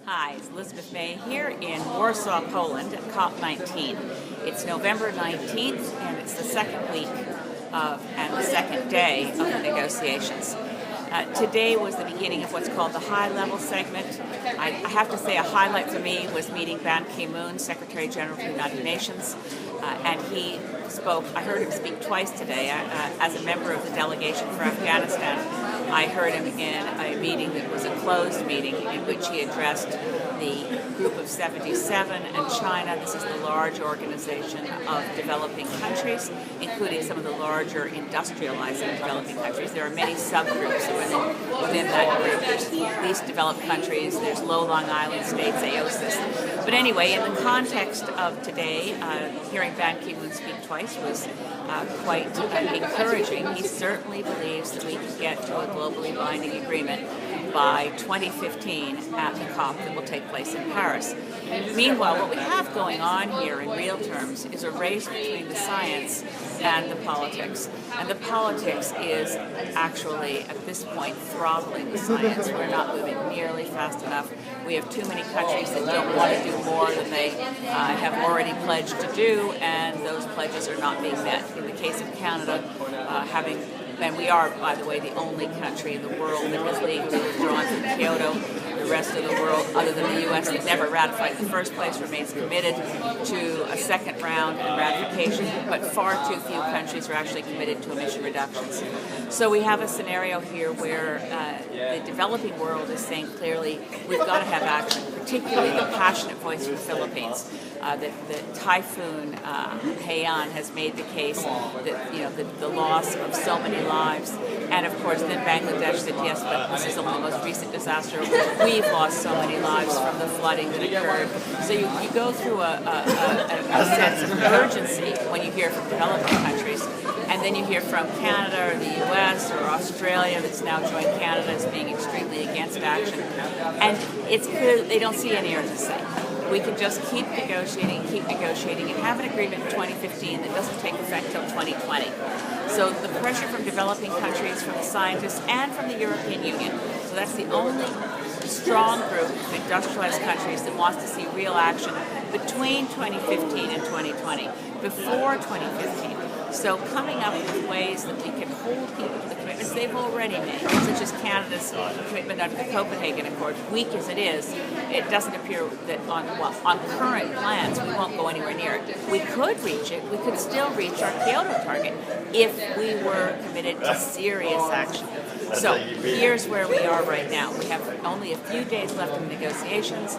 Hi, it's Elizabeth May here in Warsaw, Poland at COP19. It's November 19th and it's the second week and the second day of the negotiations. Today was the beginning of what's called the high-level segment. I have to say a highlight for me was meeting Ban Ki-moon, Secretary General of the United Nations, and he spoke. I heard him speak twice today. As a member of the delegation for Afghanistan, I heard him in a meeting that was a closed meeting in which he addressed the Group of 77 and China. This is the large organization of developing countries, including some of the larger industrializing developing countries. There are many subgroups within that group. There's least developed countries, there's low Long Island states, AOSIS. But anyway, in the context of today, hearing Ban Ki-moon speak twice was quite encouraging. He certainly believes that we can get to a globally binding agreement by 2015 at the COP that will take place in Paris. Meanwhile, what we have going on here in real terms is a race between the science and the politics. And the politics is actually, at this point, throttling the science. We're not moving nearly fast enough. We have too many countries that don't want to do more than they have already pledged to do, and those pledges are not being met. In the case of Canada, and we are, by the way, the only country in the world that has legally withdrawn from Kyoto. The rest of the world, other than the U.S. that never ratified in the first place, remains committed to a second round in ratification, but far too few countries are actually committed to emission reductions. So we have a scenario here where the developing world is saying clearly we've got to have action, particularly the passionate voice from the Philippines. The typhoon Haiyan has made the case that the loss of so many lives, and of course then Bangladesh said yes, but this is only the most recent disaster. We've lost so many lives from the flooding that occurred. So you go through a sense of urgency when you hear from developing countries, and then you hear from Canada or the U.S. or Australia that's now joined Canada as being extremely against action. And it's clear that they don't see any urgency. We can just keep negotiating, and have an agreement in 2015 that doesn't take effect until 2020. So the pressure from developing countries, from the scientists, and from the European Union, so that's the only strong group of industrialized countries that wants to see real action between 2015 and 2020, before 2015. So coming up with ways that we can hold people to the commitments they've already made, such as Canada's commitment under the Copenhagen Accord, weak as it is, it doesn't appear that on current plans we won't go anywhere near it. We could reach it, we could still reach our Kyoto target if we were committed to serious action. So here's where we are right now. We have only a few days left in negotiations.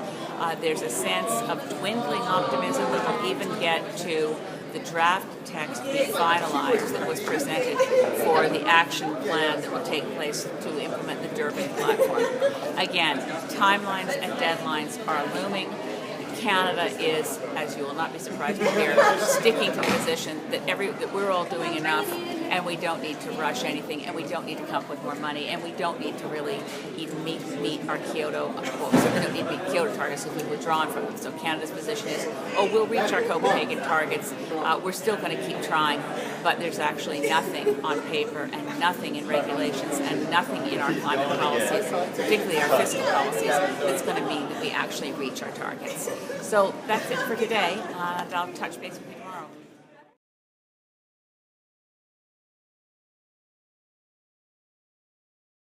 There's a sense of dwindling optimism that we'll even get to the draft text being finalized that was presented for the action plan that will take place to implement the Durban platform. Again, timelines and deadlines are looming. Canada is, as you will not be surprised to hear, sticking to the position that we're all doing enough, and we don't need to rush anything, and we don't need to come up with more money, and we don't need to really even meet our Kyoto goals. So we don't need to meet Kyoto targets if we've withdrawn from them. So Canada's position is, we'll reach our Copenhagen targets. We're still going to keep trying, but there's actually nothing on paper and nothing in regulations and nothing in our climate policies, particularly our fiscal policies, that's going to mean that we actually reach our targets. So that's it for today, and I'll touch base with you.